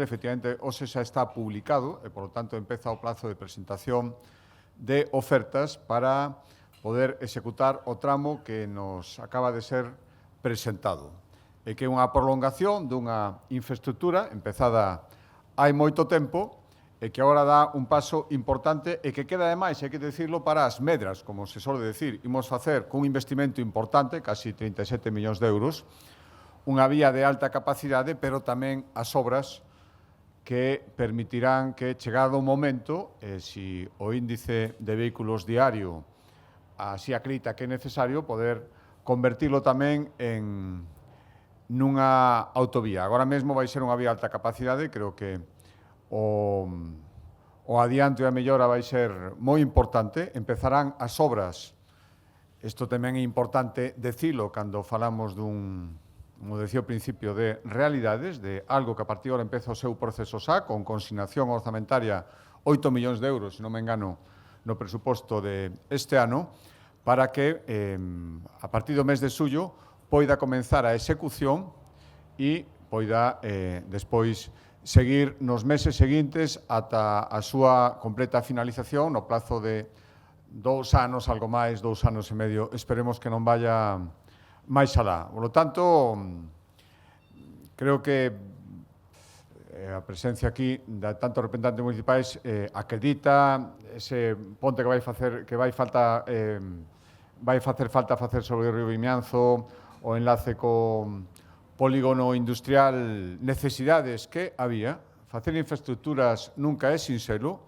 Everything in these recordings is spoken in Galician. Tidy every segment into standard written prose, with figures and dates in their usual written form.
Efectivamente, hoxe xa está publicado e, por lo tanto, empeza o plazo de presentación de ofertas para poder executar o tramo que nos acaba de ser presentado. E que é unha prolongación dunha infraestructura empezada hai moito tempo e que agora dá un paso importante e que queda, ademais, hai que decirlo, para as medras, como se sole decir. Imos facer cun investimento importante, casi 37 millóns de euros, unha vía de alta capacidade, pero tamén as obras que permitirán que, chegado o momento, se o índice de vehículos diario así acredita que é necesario, poder convertilo tamén en nunha autovía. Agora mesmo vai ser unha vía de alta capacidade, creo que o adianto e a mellora vai ser moi importante. Empezarán as obras, isto tamén é importante decilo cando falamos dun, como decía ao principio, de realidades, de algo que a partir de agora empeza o seu proceso xa, con consignación orzamentaria 8 millóns de euros, se non me engano, no presuposto de este ano, para que a partir do mes de xullo poida comenzar a execución e poida despois seguir nos meses seguintes ata a súa completa finalización no plazo de 2 anos, algo máis, 2 anos e medio. Esperemos que non vaya máis alá. Por lo tanto, creo que a presencia aquí de tantos representantes municipais acredita ese ponte que vai facer falta facer sobre o río Vimianzo, o enlace co polígono industrial, necesidades que había. Facer infraestructuras nunca é sinxelo,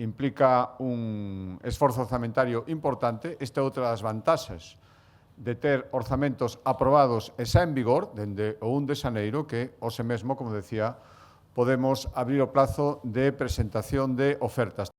implica un esforzo orzamentario importante. Esta é outra das vantaxes de ter orzamentos aprobados e xa en vigor dende o 1 de xaneiro, que hoxe mesmo, como decía, podemos abrir o plazo de presentación de ofertas.